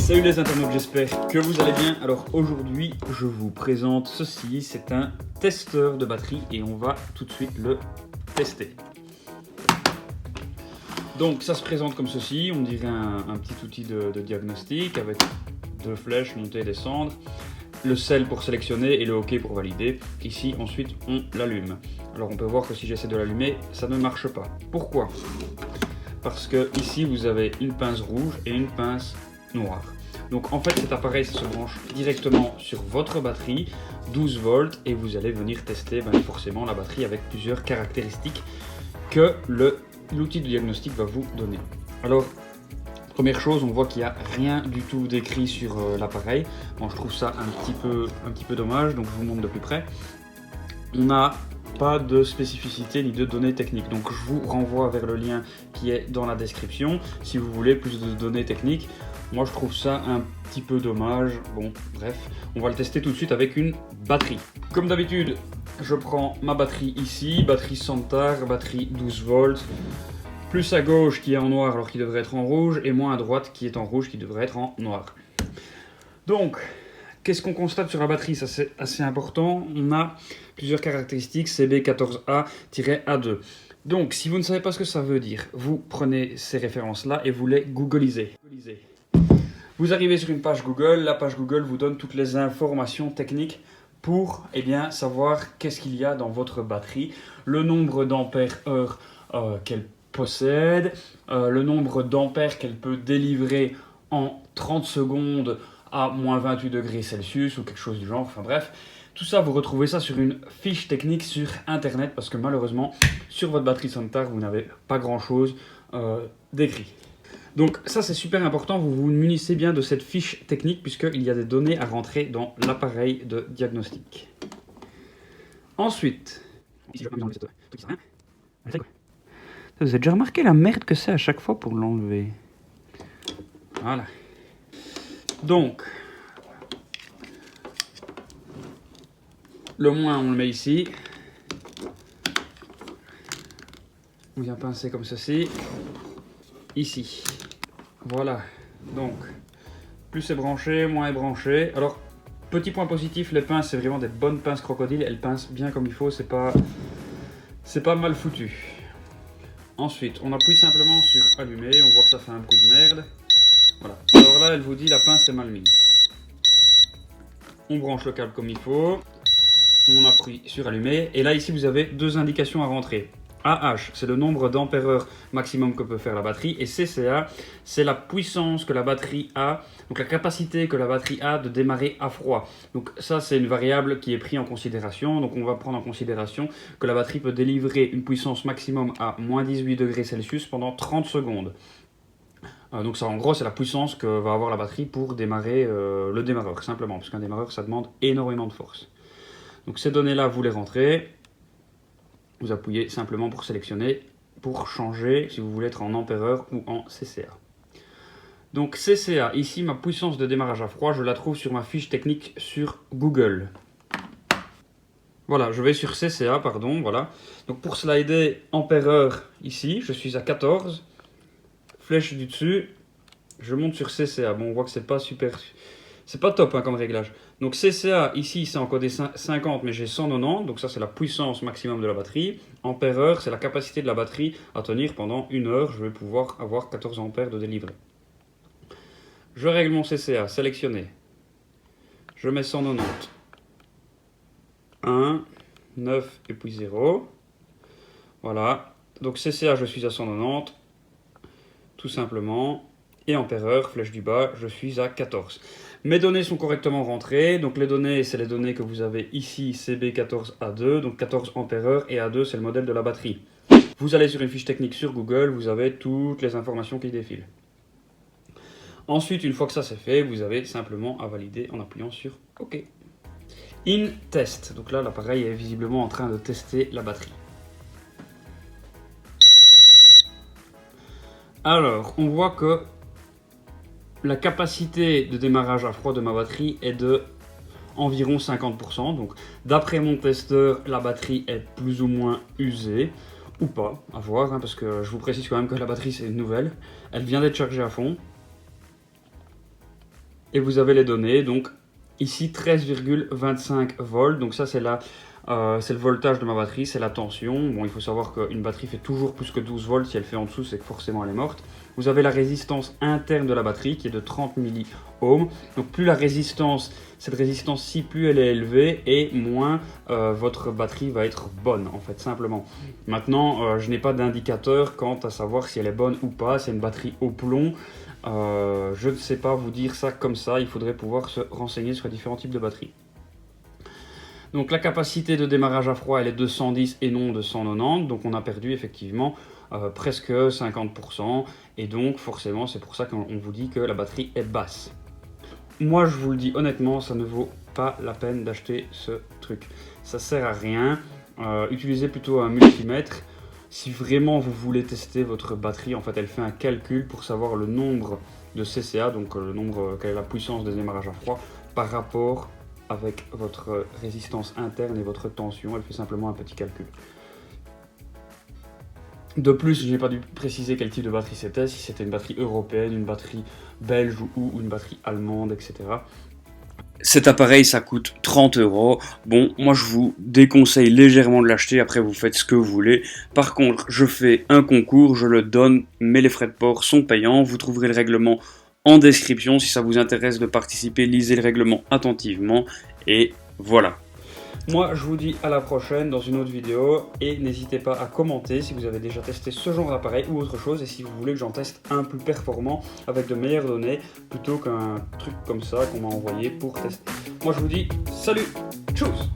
Salut les internautes, j'espère que vous allez bien. Alors aujourd'hui, je vous présente ceci, c'est un testeur de batterie et on va tout de suite le tester. Donc ça se présente comme ceci, on dirait un petit outil de diagnostic avec deux flèches, monter et descendre, le sel pour sélectionner et le OK pour valider. Ici ensuite on l'allume. Alors on peut voir que si j'essaie de l'allumer, ça ne marche pas. Pourquoi ? Parce que ici vous avez une pince rouge et une pince noire. Donc en fait cet appareil se branche directement sur votre batterie, 12 volts, et vous allez venir tester forcément la batterie avec plusieurs caractéristiques que l'outil de diagnostic va vous donner. Alors première chose, on voit qu'il n'y a rien du tout d'écrit sur l'appareil. Bon, je trouve ça un petit peu dommage, donc je vous montre de plus près. On n'a pas de spécificité ni de données techniques, donc je vous renvoie vers le lien qui est dans la description si vous voulez plus de données techniques. Moi je trouve ça un petit peu dommage. Bon bref, on va le tester tout de suite avec une batterie. Comme d'habitude, je prends ma batterie ici, batterie Santar, batterie 12 volts, plus à gauche qui est en noir alors qu'il devrait être en rouge, et moins à droite qui est en rouge qui devrait être en noir. Donc qu'est-ce qu'on constate sur la batterie? Ça c'est assez important. On a plusieurs caractéristiques CB14A-A2. Donc si vous ne savez pas ce que ça veut dire, vous prenez ces références-là et vous les googlisez. Vous arrivez sur une page Google, la page Google vous donne toutes les informations techniques pour savoir qu'est-ce qu'il y a dans votre batterie, le nombre d'ampères-heure qu'elle possède, le nombre d'ampères qu'elle peut délivrer en 30 secondes à moins 28 degrés Celsius ou quelque chose du genre, enfin bref. Tout ça, vous retrouvez ça sur une fiche technique sur internet parce que malheureusement, sur votre batterie Santar, vous n'avez pas grand chose d'écrit. Donc ça c'est super important, vous vous munissez bien de cette fiche technique puisqu'il y a des données à rentrer dans l'appareil de diagnostic. Ensuite, vous avez déjà remarqué la merde que c'est à chaque fois pour l'enlever? Voilà. Donc, le moins on le met ici. On vient pincer comme ceci. Ici. Voilà. Donc, plus c'est branché, moins est branché. Alors, petit point positif, les pinces, c'est vraiment des bonnes pinces crocodile. Elles pincent bien comme il faut, c'est pas mal foutu. Ensuite, on appuie simplement sur allumer. On voit que ça fait un bruit de merde. Voilà. Alors là, elle vous dit la pince est mal mise. On branche le câble comme il faut. On appuie sur allumer. Et là, ici, vous avez deux indications à rentrer. AH, c'est le nombre d'ampères-heure maximum que peut faire la batterie. Et CCA, c'est la puissance que la batterie a, donc la capacité que la batterie a de démarrer à froid. Donc ça, c'est une variable qui est prise en considération. Donc on va prendre en considération que la batterie peut délivrer une puissance maximum à moins 18 degrés Celsius pendant 30 secondes. Donc ça, en gros, c'est la puissance que va avoir la batterie pour démarrer le démarreur, simplement. Parce qu'un démarreur, ça demande énormément de force. Donc ces données-là, vous les rentrez. Vous appuyez simplement pour sélectionner, pour changer si vous voulez être en ampère-heure ou en CCA. Donc CCA, ici ma puissance de démarrage à froid, je la trouve sur ma fiche technique sur Google. Voilà, je vais sur CCA, pardon, voilà. Donc pour slider ampère-heure, ici, je suis à 14. Flèche du dessus, je monte sur CCA. Bon, on voit que c'est pas super... C'est pas top comme réglage. Donc CCA, ici, c'est encodé 50, mais j'ai 190. Donc ça, c'est la puissance maximum de la batterie. Ampère-heure, c'est la capacité de la batterie à tenir pendant 1 heure. Je vais pouvoir avoir 14 ampères de délivré. Je règle mon CCA, sélectionné. Je mets 190. 1, 9 et puis 0. Voilà. Donc CCA, je suis à 190. Tout simplement. Et ampère-heure, flèche du bas, je suis à 14. Mes données sont correctement rentrées. Donc les données, c'est les données que vous avez ici, CB14A2, donc 14 ampère-heure, et A2, c'est le modèle de la batterie. Vous allez sur une fiche technique sur Google, vous avez toutes les informations qui défilent. Ensuite, une fois que ça c'est fait, vous avez simplement à valider en appuyant sur OK. In test. Donc là, l'appareil est visiblement en train de tester la batterie. Alors, on voit que la capacité de démarrage à froid de ma batterie est de environ 50%. Donc, d'après mon testeur, la batterie est plus ou moins usée. Ou pas, à voir, parce que je vous précise quand même que la batterie c'est une nouvelle. Elle vient d'être chargée à fond. et vous avez les données. Donc ici 13,25 volts, donc ça c'est c'est le voltage de ma batterie, c'est la tension. Bon, il faut savoir qu'une batterie fait toujours plus que 12 volts, si elle fait en dessous c'est que forcément elle est morte. Vous avez la résistance interne de la batterie qui est de 30 milliohms, donc plus la résistance, cette résistance-ci, plus elle est élevée et moins votre batterie va être bonne en fait, simplement. Maintenant, je n'ai pas d'indicateur quant à savoir si elle est bonne ou pas, c'est une batterie au plomb. Je ne sais pas vous dire ça comme ça, il faudrait pouvoir se renseigner sur les différents types de batteries. Donc la capacité de démarrage à froid elle est de 110 et non de 190, donc on a perdu effectivement presque 50%, et donc forcément c'est pour ça qu'on vous dit que la batterie est basse. Moi je vous le dis honnêtement, ça ne vaut pas la peine d'acheter ce truc, ça sert à rien. Utilisez plutôt un multimètre. Si vraiment vous voulez tester votre batterie, en fait elle fait un calcul pour savoir le nombre de CCA, donc le nombre, quelle est la puissance des démarrages à froid par rapport avec votre résistance interne et votre tension. Elle fait simplement un petit calcul. De plus, je n'ai pas dû préciser quel type de batterie c'était, si c'était une batterie européenne, une batterie belge ou une batterie allemande, etc. Cet appareil, ça coûte 30 €. Bon, moi je vous déconseille légèrement de l'acheter, après vous faites ce que vous voulez. Par contre, je fais un concours, je le donne, mais les frais de port sont payants. Vous trouverez le règlement en description. Si ça vous intéresse de participer, lisez le règlement attentivement. Et voilà. Moi, je vous dis à la prochaine dans une autre vidéo. Et n'hésitez pas à commenter si vous avez déjà testé ce genre d'appareil ou autre chose. Et si vous voulez que j'en teste un plus performant avec de meilleures données plutôt qu'un truc comme ça qu'on m'a envoyé pour tester. Moi, je vous dis salut, tchuss!